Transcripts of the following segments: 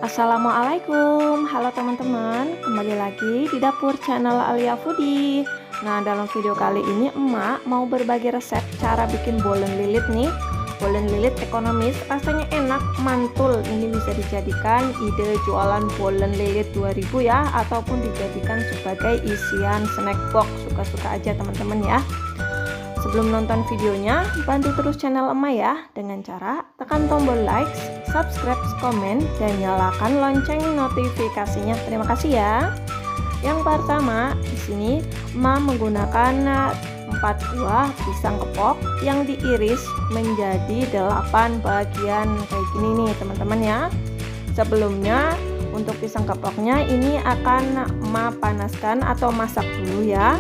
Assalamualaikum, halo teman-teman, kembali lagi di dapur channel Alia Foodie. Nah, dalam video kali ini emak mau berbagi resep cara bikin bolen lilit nih. Bolen lilit ekonomis, rasanya enak, mantul. Ini bisa dijadikan ide jualan bolen lilit 2000 ya, ataupun dijadikan sebagai isian snack box, suka-suka aja teman-teman ya. Sebelum nonton videonya, bantu terus channel emak ya dengan cara tekan tombol like, subscribe, komen, dan nyalakan lonceng notifikasinya. Terima kasih ya. Yang pertama, di sini emak menggunakan 4 buah pisang kepok yang diiris menjadi 8 bagian kayak gini nih teman-teman ya. Sebelumnya untuk pisang kepoknya ini akan emak panaskan atau masak dulu ya.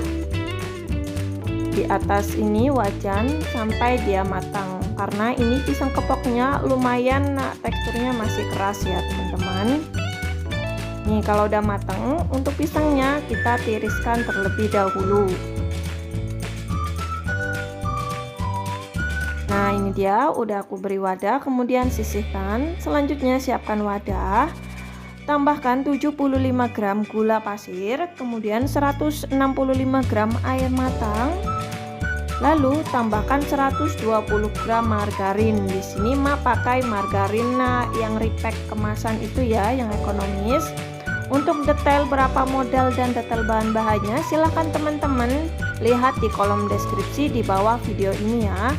Di atas ini wajan sampai dia matang, karena ini pisang kepoknya lumayan teksturnya masih keras ya teman-teman. Nih kalau udah matang, untuk pisangnya kita tiriskan terlebih dahulu. Nah ini dia udah aku beri wadah, kemudian sisihkan. Selanjutnya siapkan wadah, tambahkan 75 gram gula pasir, kemudian 165 gram air matang. Lalu tambahkan 120 gram margarin. Di sini emak pakai margarin yang repack kemasan itu ya, yang ekonomis. Untuk detail berapa modal dan detail bahan-bahannya silahkan teman-teman lihat di kolom deskripsi di bawah video ini ya.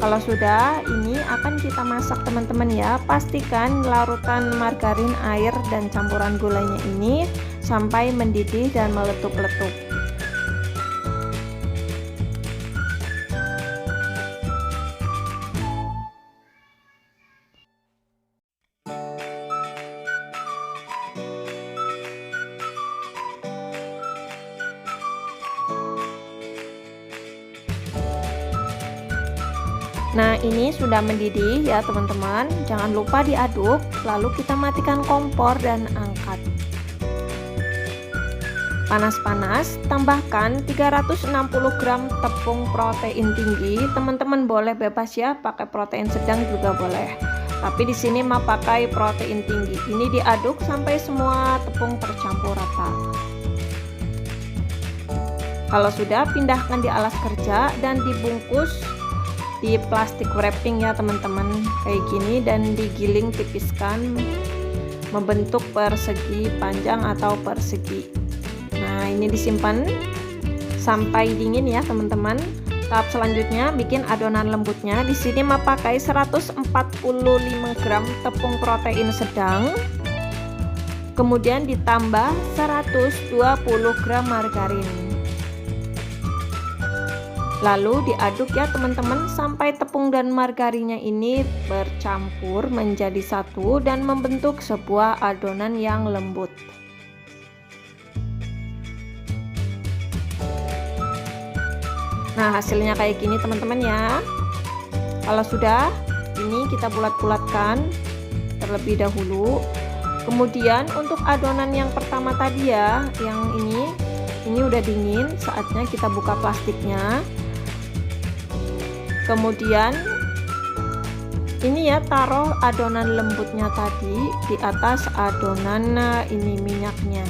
Kalau sudah, ini akan kita masak teman-teman ya. Pastikan larutan margarin, air, dan campuran gulanya ini sampai mendidih dan meletup-letup. Nah ini sudah mendidih ya teman-teman, jangan lupa diaduk, lalu kita matikan kompor dan angkat. Panas-panas, tambahkan 360 gram tepung protein tinggi. Teman-teman boleh bebas ya, pakai protein sedang juga boleh. Tapi di sini emak pakai protein tinggi. Ini diaduk sampai semua tepung tercampur rata. Kalau sudah, pindahkan di alas kerja dan dibungkus di plastik wrapping ya teman-teman kayak gini, dan digiling tipiskan membentuk persegi panjang atau persegi. Nah ini disimpan sampai dingin ya teman-teman. Tahap selanjutnya bikin adonan lembutnya. Di sini emak pakai 145 gram tepung protein sedang, kemudian ditambah 120 gram margarin. Lalu diaduk ya teman-teman sampai tepung dan margarinnya ini bercampur menjadi satu dan membentuk sebuah adonan yang lembut. Nah hasilnya kayak gini teman-teman ya. Kalau sudah, ini kita bulat-bulatkan terlebih dahulu. Kemudian untuk adonan yang pertama tadi ya, yang ini udah dingin, saatnya kita buka plastiknya. Kemudian ini ya, taruh adonan lembutnya tadi di atas adonan ini minyaknya.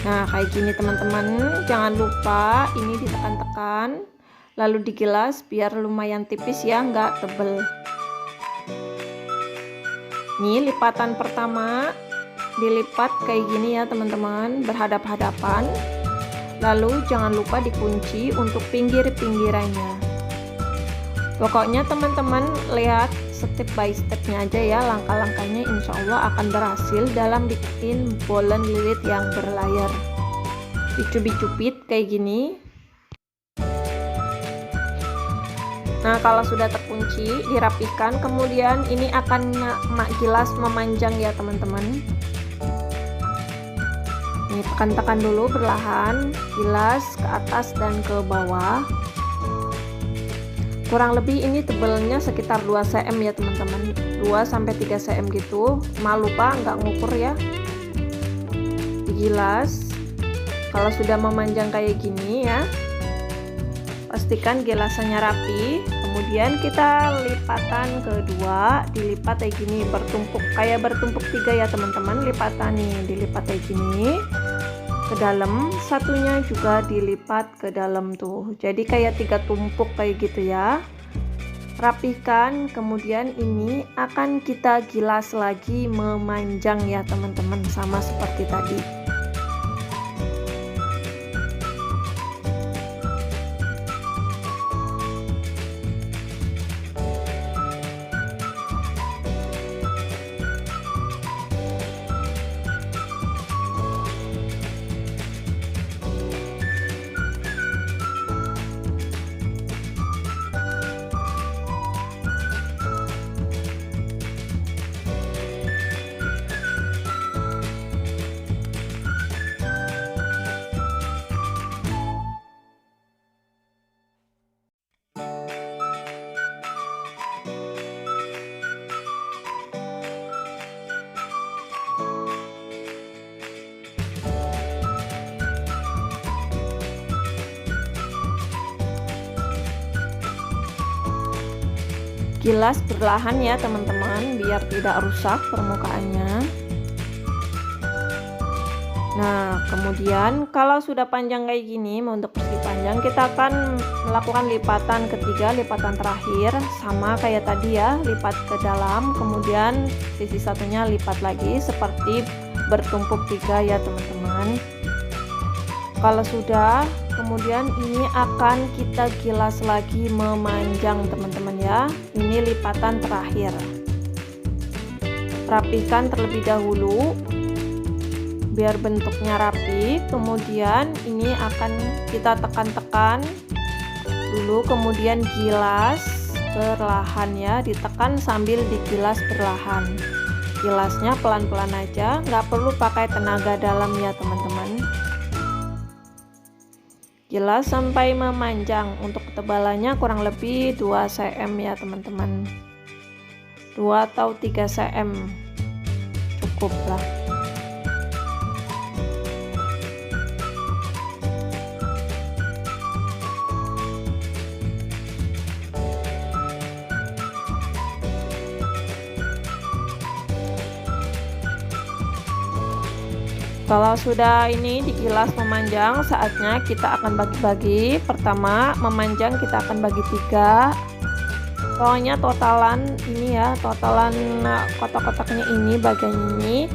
Nah kayak gini teman-teman, jangan lupa ini ditekan-tekan lalu digilas biar lumayan tipis ya, nggak tebel. Ini lipatan pertama dilipat kayak gini ya teman-teman, berhadap-hadapan. Lalu jangan lupa dikunci untuk pinggir-pinggirannya. Pokoknya teman-teman lihat step by stepnya aja ya, langkah-langkahnya insya Allah akan berhasil dalam bikin bolen lilit yang berlayar. Dicubit-cubit kayak gini. Nah kalau sudah terkunci, dirapikan, kemudian ini akan emak gilas memanjang ya teman-teman. Ini tekan-tekan dulu perlahan, gilas ke atas dan ke bawah. Kurang lebih ini tebalnya sekitar 2 cm ya teman-teman, 2-3 cm gitu. Lupa nggak ngukur ya. Digilas. Kalau sudah memanjang kayak gini ya, pastikan gilasannya rapi. kemudian kita lipatan kedua, dilipat kayak gini, kayak bertumpuk 3 ya teman-teman. Lipatan nih, dilipat kayak gini ke dalam, satunya juga dilipat ke dalam tuh, jadi kayak 3 tumpuk kayak gitu ya. Rapihkan, kemudian ini akan kita gilas lagi memanjang ya teman-teman, sama seperti tadi. Gilas perlahan ya teman-teman, biar tidak rusak permukaannya. Nah, kemudian kalau sudah panjang kayak gini, untuk persegi panjang, kita akan melakukan lipatan ketiga, lipatan terakhir, sama kayak tadi ya, lipat ke dalam, kemudian sisi satunya lipat lagi seperti bertumpuk 3 ya teman-teman. Kalau sudah, kemudian ini akan kita gilas lagi memanjang teman-teman ya. Ini lipatan terakhir. Rapihkan terlebih dahulu biar bentuknya rapi, kemudian ini akan kita tekan-tekan dulu, kemudian gilas perlahan ya, ditekan sambil digilas perlahan. Gilasnya pelan-pelan aja, nggak perlu pakai tenaga dalam ya teman-teman. Gilas sampai memanjang. Untuk ketebalannya kurang lebih 2 cm ya teman-teman, 2 atau 3 cm cukup lah. Kalau sudah ini digilas memanjang, saatnya kita akan bagi-bagi. Pertama, memanjang kita akan bagi 3. Pokoknya totalan ini ya, totalan kotak-kotaknya ini, bagian ini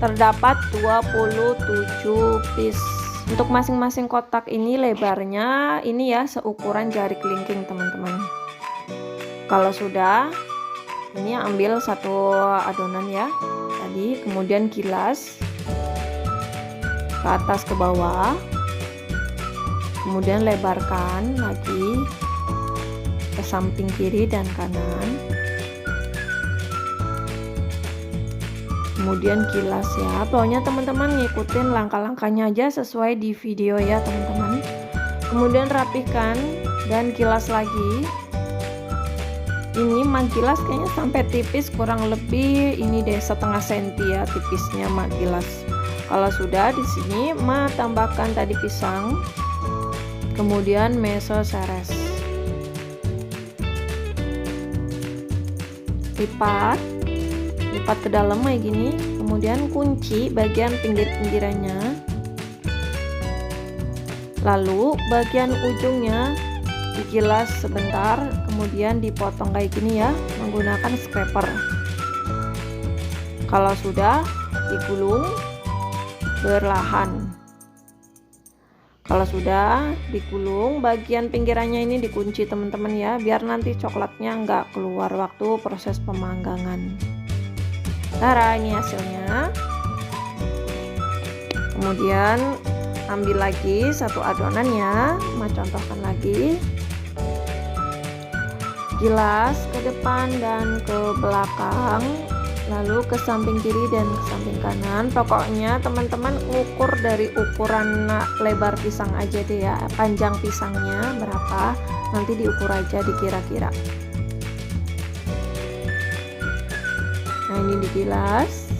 terdapat 27 piece. Untuk masing-masing kotak ini lebarnya ini ya seukuran jari kelingking teman-teman. Kalau sudah, ini ambil satu adonan ya tadi, kemudian gilas ke atas ke bawah, kemudian lebarkan lagi ke samping kiri dan kanan, kemudian gilas ya. Pokoknya teman-teman ngikutin langkah-langkahnya aja sesuai di video ya teman-teman. Kemudian rapihkan dan gilas lagi. Ini gilas kayaknya sampai tipis, kurang lebih ini deh setengah senti ya tipisnya gilas. Kalau sudah, di sini tambahkan tadi pisang, kemudian meso seres, lipat ke dalam kayak gini, kemudian kunci bagian pinggir-pinggirannya, lalu bagian ujungnya digilas sebentar, kemudian dipotong kayak gini ya menggunakan scraper. Kalau sudah, digulung perlahan. Kalau sudah digulung, bagian pinggirannya ini dikunci teman-teman ya, biar nanti coklatnya nggak keluar waktu proses pemanggangan. Tara, ini hasilnya. Kemudian ambil lagi satu adonan ya, contohkan lagi, gilas ke depan dan ke belakang, lalu ke samping kiri dan ke samping kanan. Pokoknya teman-teman ukur dari ukuran lebar pisang aja deh ya, panjang pisangnya berapa, nanti diukur aja dikira-kira. Nah, ini digilas.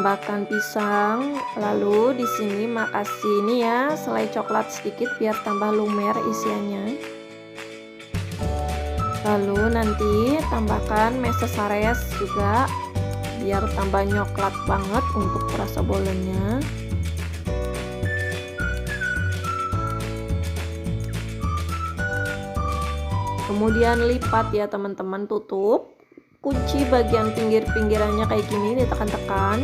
tambahkan pisang. Lalu di sini Mak kasih ini ya selai coklat sedikit biar tambah lumer isiannya. Lalu nanti tambahkan meses sares juga biar tambah nyoklat banget untuk rasa bolennya. Kemudian lipat ya teman-teman, tutup, kunci bagian pinggir-pinggirannya kayak gini, ditekan-tekan,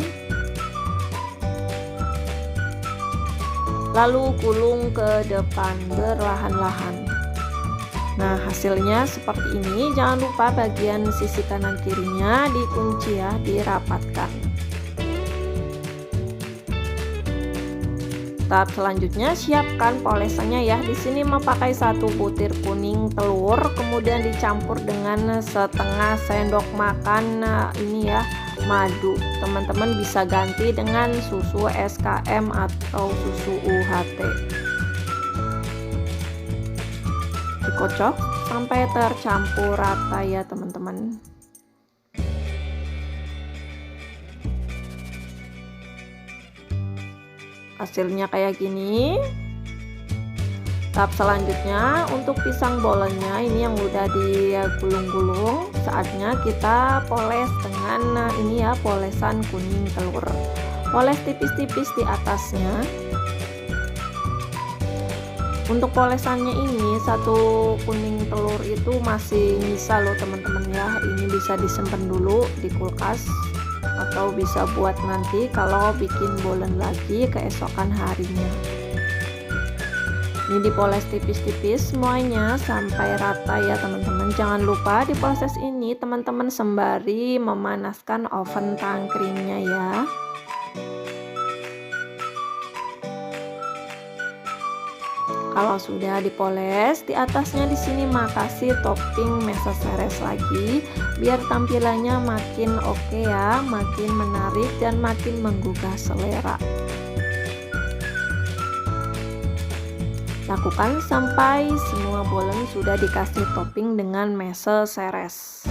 lalu gulung ke depan berlahan-lahan. Nah, hasilnya seperti ini. Jangan lupa bagian sisi kanan kirinya dikunci ya, dirapatkan. Tahap selanjutnya siapkan polesannya ya. Di sini memakai 1 butir kuning telur, kemudian dicampur dengan setengah sendok makan ini ya madu. Teman-teman bisa ganti dengan susu SKM atau susu UHT. Dikocok sampai tercampur rata ya teman-teman. Hasilnya kayak gini. Tahap selanjutnya untuk pisang bolennya ini yang udah digulung-gulung, saatnya kita poles dengan ini ya polesan kuning telur. Poles tipis-tipis di atasnya. Untuk polesannya ini 1 kuning telur itu masih nyisa loh teman-teman ya. Ini bisa disimpan dulu di kulkas atau bisa buat nanti kalau bikin bolen lagi keesokan harinya. Ini dipoles tipis-tipis semuanya sampai rata ya teman-teman. Jangan lupa di proses ini teman-teman sembari memanaskan oven tangkringnya ya. Kalau sudah dipoles, di atasnya di sini Mak kasih topping meses sares lagi biar tampilannya makin oke ya, makin menarik dan makin menggugah selera. Lakukan sampai semua bolen sudah dikasih topping dengan meses sares.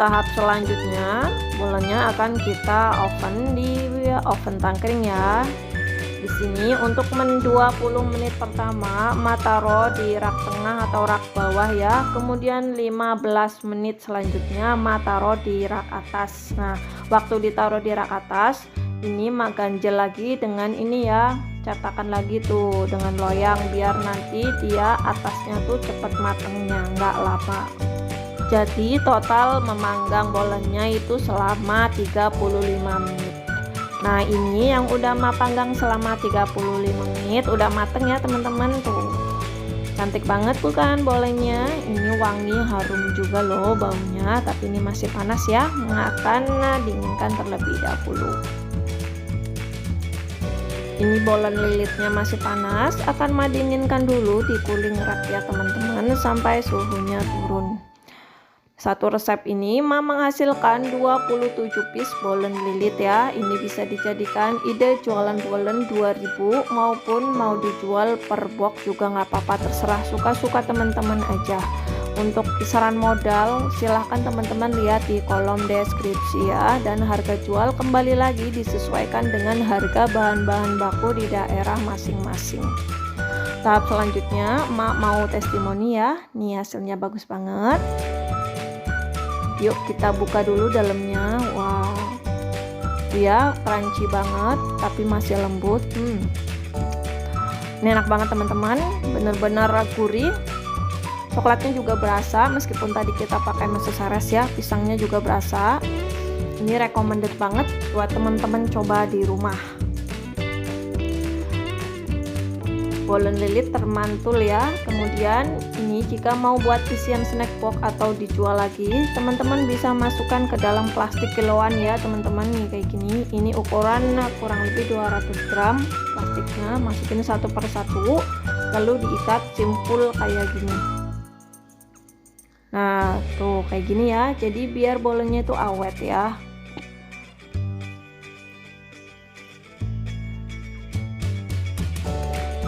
Tahap selanjutnya bolennya akan kita oven di oven tangkring ya. Di sini untuk 20 menit pertama Mak taruh di rak tengah atau rak bawah ya. Kemudian 15 menit selanjutnya Mak taruh di rak atas. Nah, waktu ditaruh di rak atas ini Mak ganjel lagi dengan ini ya, cetakan lagi tuh dengan loyang biar nanti dia atasnya tuh cepat matangnya, nggak lama. Jadi total memanggang bolennya itu selama 35 menit. Nah, ini yang udah Mak panggang selama 35 menit udah mateng ya teman-teman tuh. Cantik banget bukan bolennya? Ini wangi, harum juga loh baunya, tapi ini masih panas ya. Mak akan dinginkan terlebih dahulu. Ini bolen lilitnya masih panas, akan Mak dinginkan dulu di cooling rack ya teman-teman sampai suhunya turun. Satu resep ini Mak menghasilkan 27 piece bolen lilit ya. Ini bisa dijadikan ide jualan bolen 2000 maupun mau dijual per box juga nggak apa-apa, terserah suka-suka teman-teman aja. Untuk kisaran modal silahkan teman-teman lihat di kolom deskripsi ya, dan harga jual kembali lagi disesuaikan dengan harga bahan-bahan baku di daerah masing-masing. Tahap selanjutnya Mak mau testimoni ya. Nih hasilnya bagus banget. Yuk kita buka dulu dalamnya. Wow, dia crunchy banget tapi masih lembut. Ini enak banget teman-teman, bener-bener gurih. Coklatnya juga berasa meskipun tadi kita pakai meses sares ya. Pisangnya juga berasa. Ini recommended banget buat teman-teman coba di rumah. bolen lilit termantul ya. Kemudian ini jika mau buat isian snack box atau dijual lagi, teman-teman bisa masukkan ke dalam plastik kiloan ya teman-teman. Nih kayak gini, ini ukuran kurang lebih 200 gram plastiknya, masukin satu per satu, lalu diikat simpul kayak gini. Nah tuh kayak gini ya, jadi biar bolennya itu awet ya.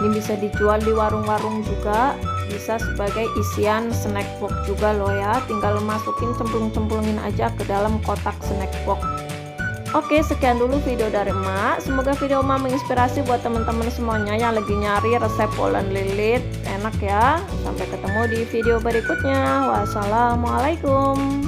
Ini bisa dijual di warung-warung juga, bisa sebagai isian snack box juga loh ya. Tinggal masukin cemplung-cemplungin aja ke dalam kotak snack box. Oke, sekian dulu video dari emak. Semoga video emak menginspirasi buat teman-teman semuanya yang lagi nyari resep bolen lilit enak ya. Sampai ketemu di video berikutnya. Wassalamualaikum.